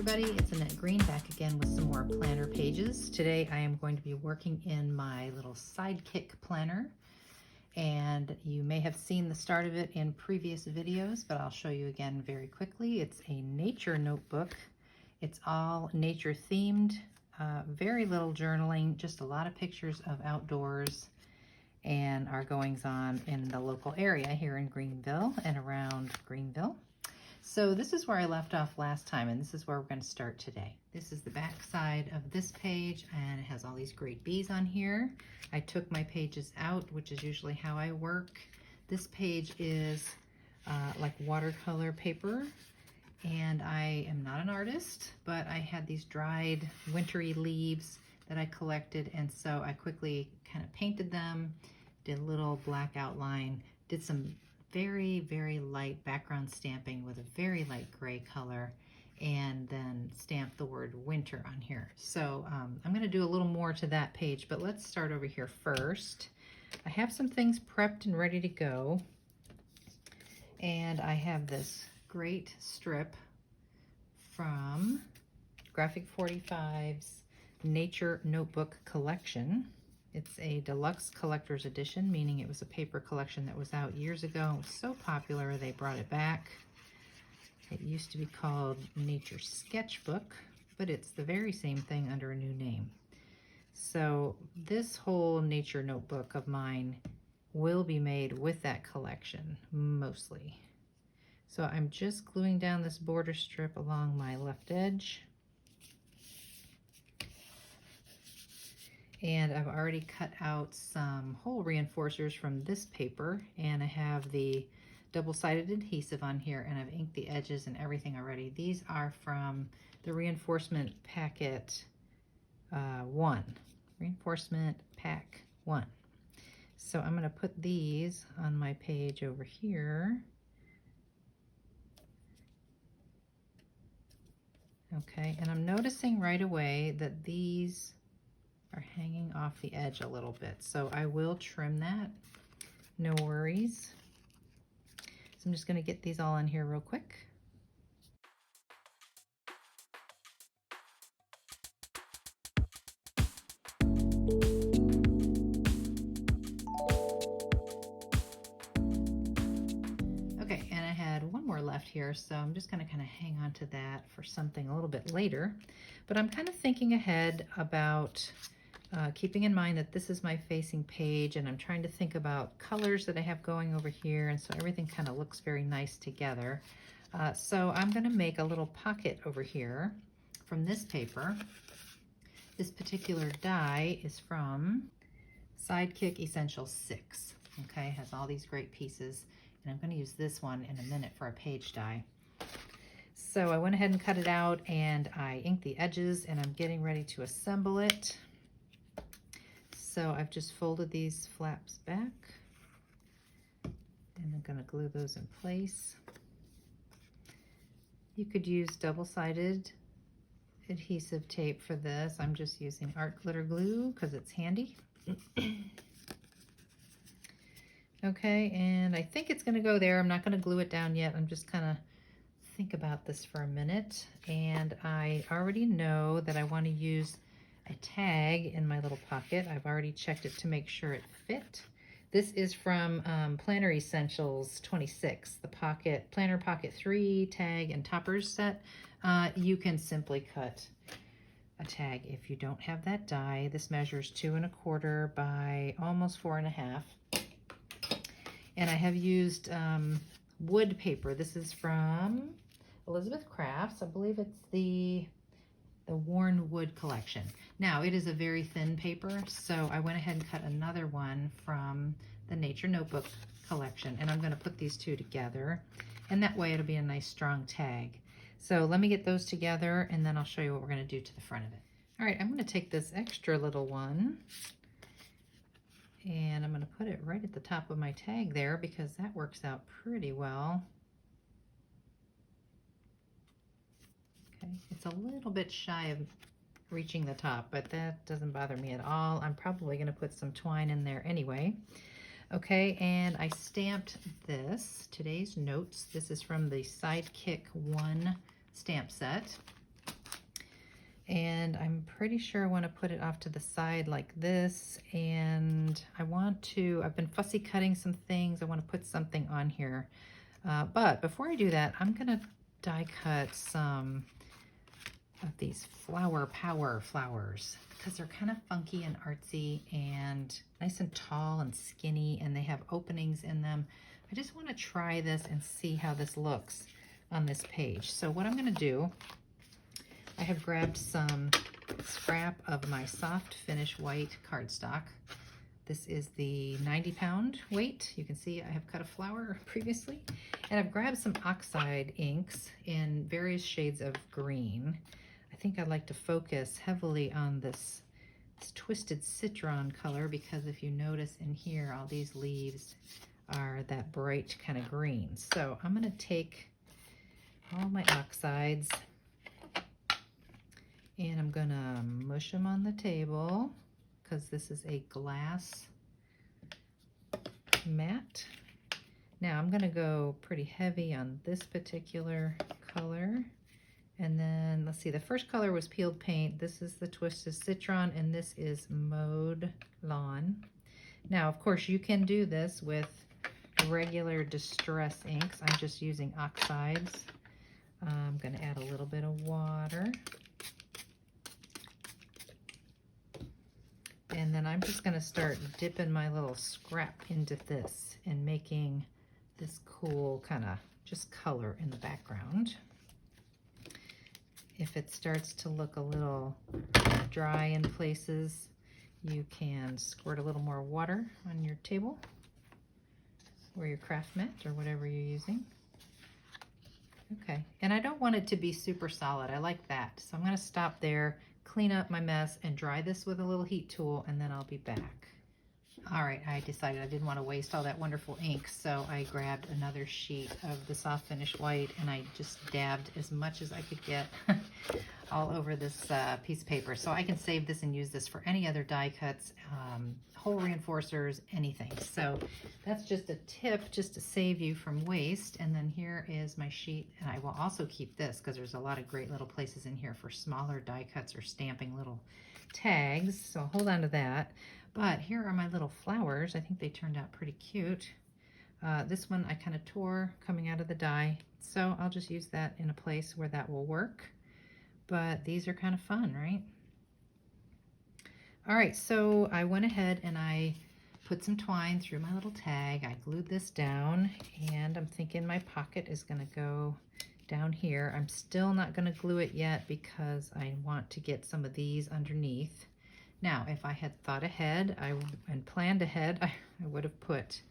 everybody, it's Annette Green back again with some more planner pages. Today I am going to be working in my little Sidekick planner, and you may have seen the start of it in previous videos, but I'll show you again very quickly. It's a nature notebook. It's all nature themed, very little journaling, just a lot of pictures of outdoors and our goings on in the local area here in Greenville and around Greenville. So this is where I left off last time, and this is where we're going to start today. This is the back side of this page, and it has all these great bees on here. I took my pages out, which is usually how I work. This page is like watercolor paper, and I am not an artist, but I had these dried wintry leaves that I collected, and so I quickly kind of painted them, did a little black outline, did some very, very light background stamping with a very light gray color, and then stamped the word winter on here. So I'm going to do a little more to that page, but let's start over here first. I have some things prepped and ready to go, and I have this great strip from Graphic 45's Nature Notebook Collection. It's a deluxe collector's edition, meaning it was a paper collection that was out years ago. It was so popular, they brought it back. It used to be called Nature Sketchbook, but it's the very same thing under a new name. So this whole nature notebook of mine will be made with that collection, mostly. So I'm just gluing down this border strip along my left edge. And I've already cut out some hole reinforcers from this paper, and I have the double-sided adhesive on here, and I've inked the edges and everything already. These are from the reinforcement packet 1, reinforcement pack 1. So I'm going to put these on my page over here. Okay, and I'm noticing right away that these are hanging off the edge a little bit, so I will trim that, no worries. So I'm just going to get these all in here real quick. Okay, and I had one more left here, so I'm just going to kind of hang on to that for something a little bit later. But I'm kind of thinking ahead about keeping in mind that this is my facing page, and I'm trying to think about colors that I have going over here, and so everything kind of looks very nice together. So I'm going to make a little pocket over here from this paper. This particular die is from Sidekick Essentials 6. Okay, has all these great pieces, and I'm going to use this one in a minute for a page die. So I went ahead and cut it out, and I inked the edges, and I'm getting ready to assemble it. So I've just folded these flaps back, and I'm going to glue those in place. You could use double-sided adhesive tape for this. I'm just using art glitter glue because it's handy. Okay, and I think it's going to go there. I'm not going to glue it down yet. I'm just kind of think about this for a minute, and I already know that I want to use a tag in my little pocket. I've already checked it to make sure it fit. This is from Planner Essentials 26, the Planner Pocket 3 tag and toppers set. You can simply cut a tag if you don't have that die. This measures 2 1/4 by almost 4 1/2. And I have used wood paper. This is from Elizabeth Crafts. I believe it's the Worn Wood collection. Now, it is a very thin paper, so I went ahead and cut another one from the Nature Notebook collection, and I'm going to put these two together, and that way it'll be a nice strong tag. So let me get those together, and then I'll show you what we're going to do to the front of it. All right, I'm going to take this extra little one, and I'm going to put it right at the top of my tag there because that works out pretty well. Okay, it's a little bit shy of reaching the top, but that doesn't bother me at all. I'm probably going to put some twine in there anyway. Okay, and I stamped this, today's notes. This is from the Sidekick 1 stamp set. And I'm pretty sure I want to put it off to the side like this, and I've been fussy cutting some things. I want to put something on here. But before I do that, I'm going to die cut some of these flower power flowers because they're kind of funky and artsy and nice and tall and skinny, and they have openings in them. I just want to try this and see how this looks on this page. So what I'm going to do, I have grabbed some scrap of my soft finish white cardstock. This is the 90-pound weight. You can see I have cut a flower previously. And I've grabbed some oxide inks in various shades of green. I think I'd like to focus heavily on this twisted citron color, because if you notice in here, all these leaves are that bright kind of green. So I'm gonna take all my oxides and I'm gonna mush them on the table, because this is a glass mat. Now I'm gonna go pretty heavy on this particular color. And then let's see, the first color was peeled paint. This is the twisted citron, and this is mowed lawn. Now, of course, you can do this with regular distress inks. I'm just using oxides. I'm gonna add a little bit of water. And then I'm just gonna start dipping my little scrap into this and making this cool kind of just color in the background. If it starts to look a little dry in places, you can squirt a little more water on your table or your craft mat or whatever you're using. Okay, and I don't want it to be super solid. I like that. So I'm gonna stop there, clean up my mess, and dry this with a little heat tool, and then I'll be back. All right, I decided I didn't want to waste all that wonderful ink, so I grabbed another sheet of the soft finish white, and I just dabbed as much as I could get all over this piece of paper. So I can save this and use this for any other die cuts, hole reinforcers, anything. So that's just a tip just to save you from waste. And then here is my sheet, and I will also keep this because there's a lot of great little places in here for smaller die cuts or stamping little tags. So I'll hold on to that. But here are my little flowers. I think they turned out pretty cute. This one I kind of tore coming out of the die, so I'll just use that in a place where that will work. But these are kind of fun, right? All right, so I went ahead and I put some twine through my little tag. I glued this down, and I'm thinking my pocket is going to go down here. I'm still not going to glue it yet because I want to get some of these underneath. Now, if I had thought ahead and planned ahead, I would have put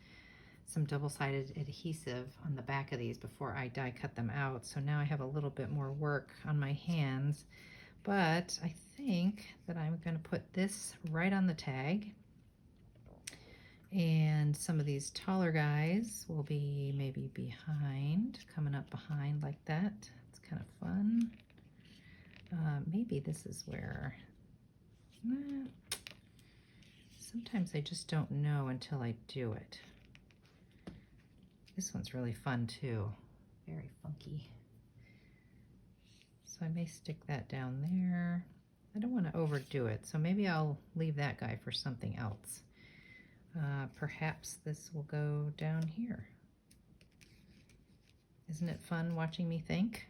some double-sided adhesive on the back of these before I die cut them out. So now I have a little bit more work on my hands, but I think that I'm going to put this right on the tag. And some of these taller guys will be maybe behind, coming up behind like that. It's kind of fun. Maybe this is where... sometimes I just don't know until I do it. This one's really fun too. Very funky. So I may stick that down there. I don't want to overdo it, so maybe I'll leave that guy for something else. Perhaps this will go down here. Isn't it fun watching me think?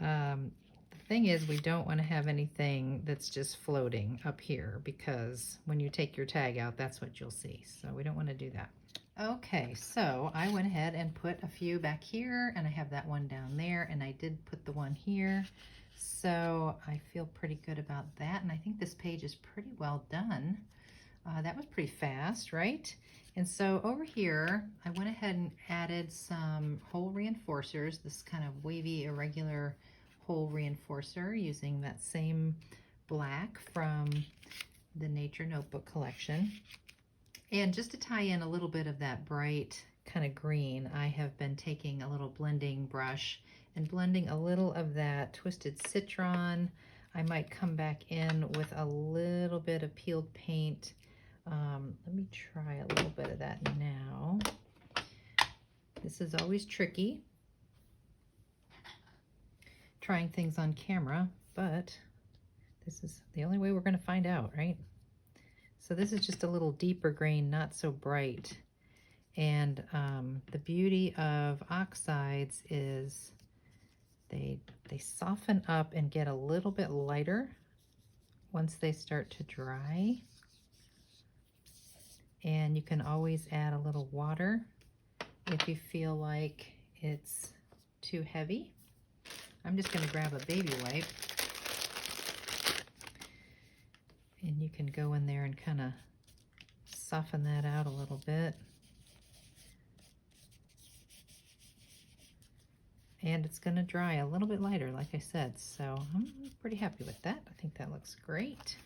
The thing is, we don't want to have anything that's just floating up here, because when you take your tag out, that's what you'll see. So we don't want to do that. Okay, so I went ahead and put a few back here, and I have that one down there, and I did put the one here. So I feel pretty good about that, and I think this page is pretty well done. That was pretty fast, right? And so over here, I went ahead and added some hole reinforcers, this kind of wavy, irregular hole reinforcer using that same black from the Nature Notebook collection. And just to tie in a little bit of that bright kind of green, I have been taking a little blending brush and blending a little of that twisted citron. I might come back in with a little bit of peeled paint. Let me try a little bit of that now. This is always tricky. trying things on camera, but this is the only way we're going to find out, right? So this is just a little deeper green, not so bright. And the beauty of oxides is they soften up and get a little bit lighter once they start to dry. And you can always add a little water if you feel like it's too heavy. I'm just going to grab a baby wipe. And you can go in there and kind of soften that out a little bit. And it's going to dry a little bit lighter, like I said. So I'm pretty happy with that. I think that looks great.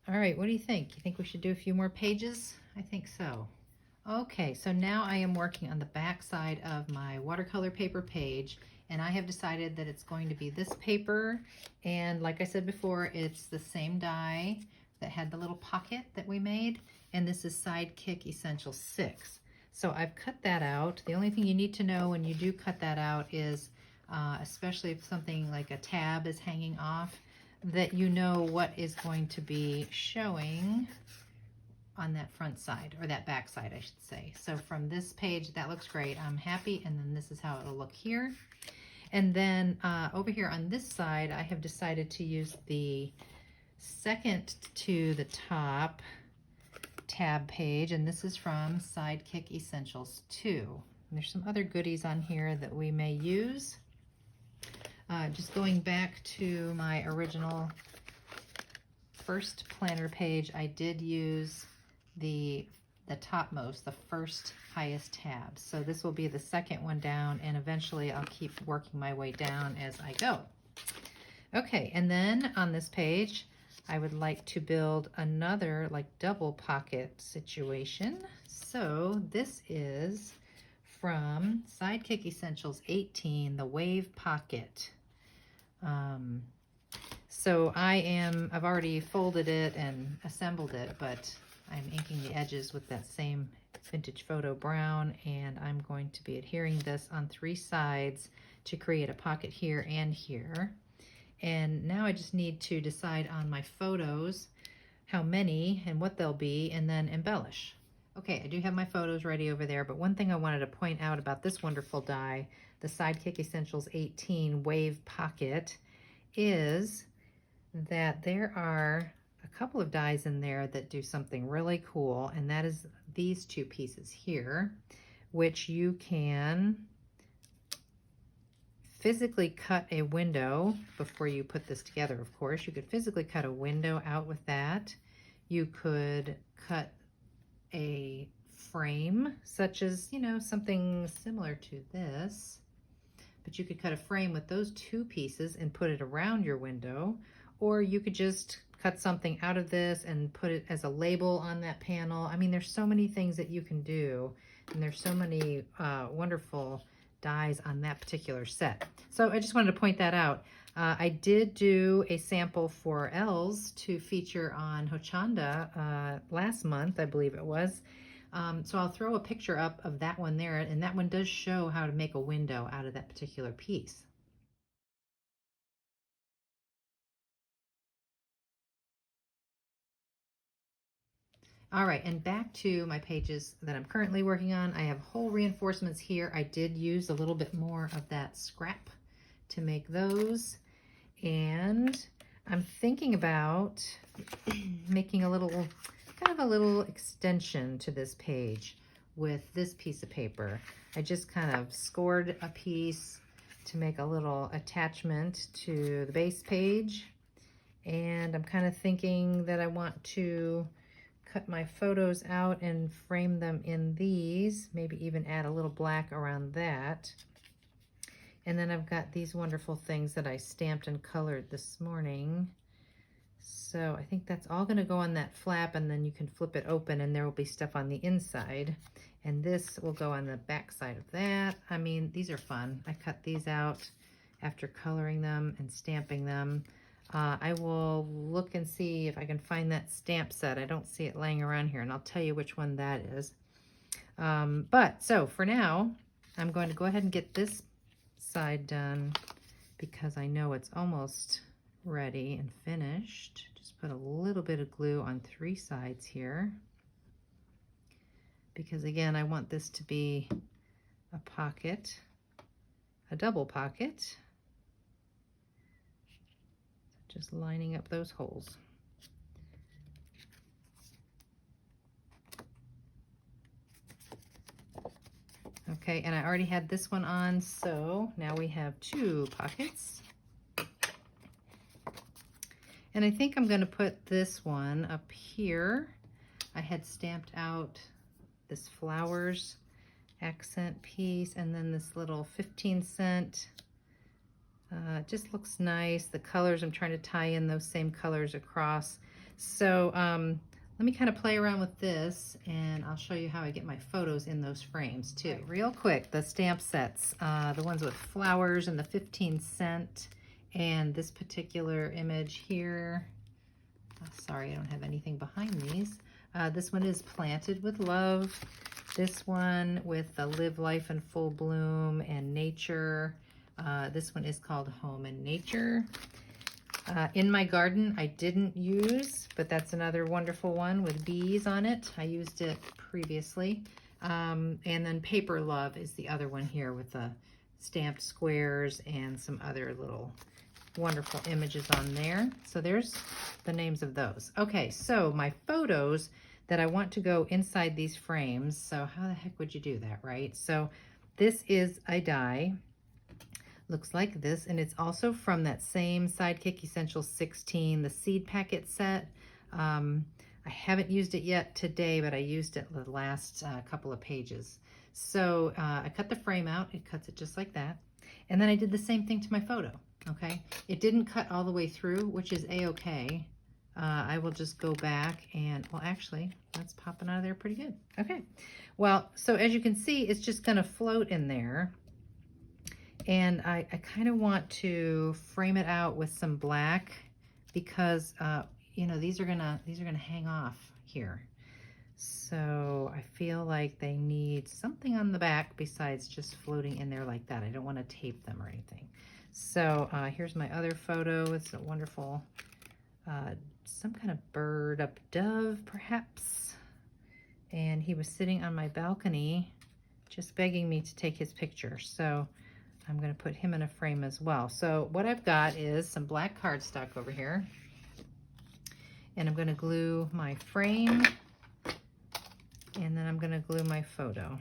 All right, what do you think? You think we should do a few more pages? I think so. Okay, so now I am working on the back side of my watercolor paper page, and I have decided that it's going to be this paper, and like I said before, it's the same die that had the little pocket that we made, and this is Sidekick Essentials 6. So I've cut that out. The only thing you need to know when you do cut that out is, especially if something like a tab is hanging off, that you know what is going to be showing on that front side, or that back side, I should say. So from this page, that looks great. I'm happy, and then this is how it'll look here. And then over here on this side, I have decided to use the second to the top tab page, and this is from Sidekick Essentials 2. And there's some other goodies on here that we may use. Just going back to my original first planner page, I did use the topmost, the first highest tab. So this will be the second one down, and eventually I'll keep working my way down as I go. Okay, and then on this page, I would like to build another like double pocket situation. So this is from Sidekick Essentials 18, the Wave Pocket. So I've already folded it and assembled it, but I'm inking the edges with that same vintage photo brown, and I'm going to be adhering this on 3 sides to create a pocket here and here. And now I just need to decide on my photos, how many and what they'll be, and then embellish. Okay, I do have my photos ready over there, but one thing I wanted to point out about this wonderful die, the Sidekick Essentials 18 Wave Pocket, is that there are a couple of dies in there that do something really cool, and that is these 2 pieces here, which you can physically cut a window before you put this together. Of course, you could physically cut a window out with that. You could cut a frame, such as, you know, something similar to this, but you could cut a frame with those 2 pieces and put it around your window, or you could just cut something out of this and put it as a label on that panel. I mean, there's so many things that you can do, and there's so many wonderful dies on that particular set. So I just wanted to point that out. I did do a sample for Els to feature on Hochanda last month, I believe it was. So I'll throw a picture up of that one there, and that one does show how to make a window out of that particular piece. All right, and back to my pages that I'm currently working on. I have whole reinforcements here. I did use a little bit more of that scrap to make those. And I'm thinking about making a little, kind of a little extension to this page with this piece of paper. I just kind of scored a piece to make a little attachment to the base page. And I'm kind of thinking that I want to cut my photos out and frame them in these, maybe even add a little black around that. And then I've got these wonderful things that I stamped and colored this morning. So I think that's all going to go on that flap, and then you can flip it open and there will be stuff on the inside. And this will go on the back side of that. I mean, these are fun. I cut these out after coloring them and stamping them. I will look and see if I can find that stamp set. I don't see it laying around here, and I'll tell you which one that is. So for now, I'm going to go ahead and get this side done because I know it's almost ready and finished. Just put a little bit of glue on 3 sides here because again I want this to be a pocket, a double pocket. Just lining up those holes. Okay, and I already had this one on, so now we have 2 pockets. And I think I'm going to put this one up here. I had stamped out this flowers accent piece and then this little 15-cent. Just looks nice. The colors, I'm trying to tie in those same colors across. So let me kind of play around with this and I'll show you how I get my photos in those frames too. Right, real quick, the stamp sets, the ones with flowers and the 15-cent and this particular image here. Oh, sorry, I don't have anything behind these. This one is Planted with Love. This one with the Live Life in Full Bloom and Nature. This one is called Home and Nature. In My Garden I didn't use, but that's another wonderful one with bees on it. I used it previously. And then Paper Love is the other one here with the stamped squares and some other little wonderful images on there. So there's the names of those. Okay, so my photos that I want to go inside these frames. So how the heck would you do that, right? So this is a die. Looks like this, and it's also from that same Sidekick Essentials 16, the seed packet set. I haven't used it yet today, but I used it the last couple of pages. So I cut the frame out. It cuts it just like that. And then I did the same thing to my photo, okay? It didn't cut all the way through, which is a-okay. I will just go back and, well, actually, that's popping out of there pretty good. Okay, well, so as you can see, it's just gonna float in there. And I kind of want to frame it out with some black because, you know, these are gonna hang off here. So I feel like they need something on the back besides just floating in there like that. I don't want to tape them or anything. So here's my other photo. It's a wonderful, some kind of bird, a dove perhaps. And he was sitting on my balcony just begging me to take his picture. So I'm going to put him in a frame as well. So what I've got is some black cardstock over here. And I'm going to glue my frame. And then I'm going to glue my photo.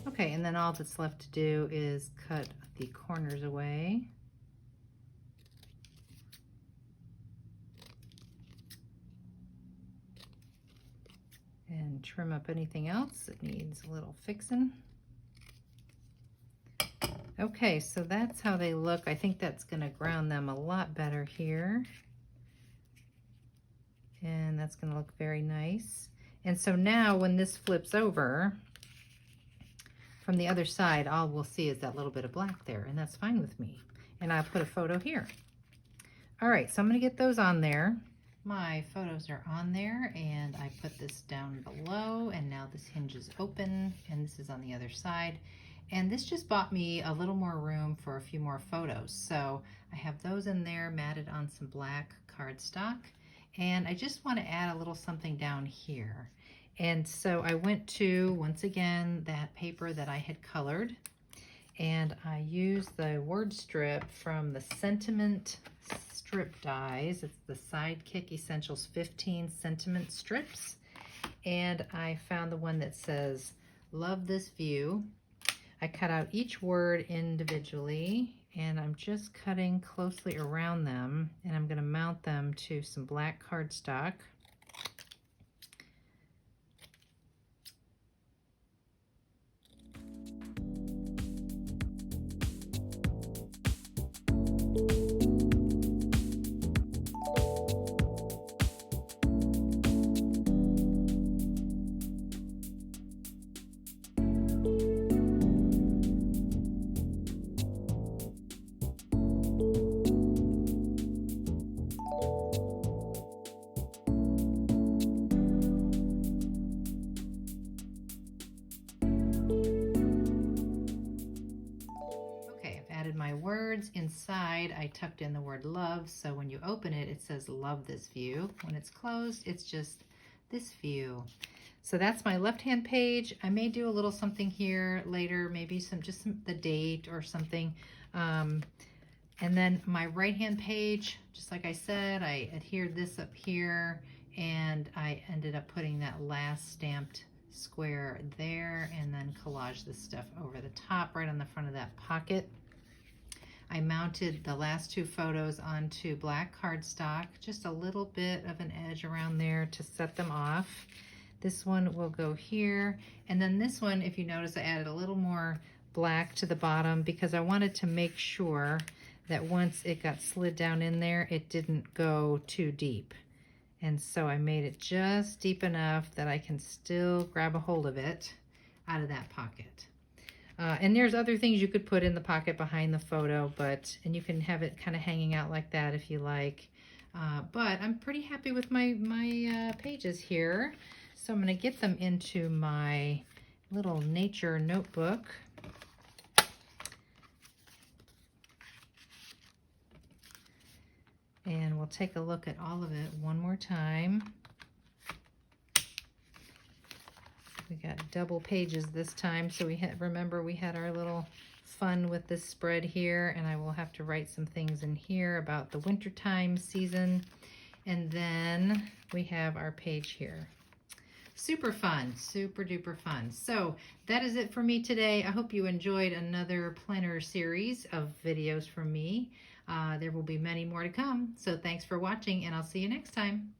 Okay, and then all that's left to do is cut the corners away. And trim up anything else that needs a little fixing. Okay, so that's how they look. I think that's going to ground them a lot better here. And that's going to look very nice. And so now when this flips over, from the other side, all we'll see is that little bit of black there, and that's fine with me. And I'll put a photo here. All right, so I'm going to get those on there. My photos are on there, and I put this down below, and now this hinge is open, and this is on the other side. And this just bought me a little more room for a few more photos. So I have those in there matted on some black cardstock, and I just want to add a little something down here. And so I went to, once again, that paper that I had colored, and I used the word strip from the Sentiment strip dies. It's the Sidekick Essentials 15 sentiment strips. And I found the one that says, "Love this view." I cut out each word individually, and I'm just cutting closely around them, and I'm going to mount them to some black cardstock. My words inside, I tucked in the word love, so when you open it, it says love this view. When it's closed, it's just this view. So that's my left hand page. I may do a little something here later, maybe the date or something. And then my right hand page, just like I said, I adhered this up here, and I ended up putting that last stamped square there, and then collage this stuff over the top right on the front of that pocket. I mounted the last two photos onto black cardstock, just a little bit of an edge around there to set them off. This one will go here, and then this one, if you notice, I added a little more black to the bottom because I wanted to make sure that once it got slid down in there, it didn't go too deep. And so I made it just deep enough that I can still grab a hold of it out of that pocket. And there's other things you could put in the pocket behind the photo, and you can have it kind of hanging out like that if you like. But I'm pretty happy with my pages here. So I'm going to get them into my little nature notebook. And we'll take a look at all of it one more time. We got double pages this time, so remember we had our little fun with this spread here, and I will have to write some things in here about the wintertime season. And then we have our page here. Super fun, super duper fun. So that is it for me today. I hope you enjoyed another planner series of videos from me. There will be many more to come. So thanks for watching, and I'll see you next time.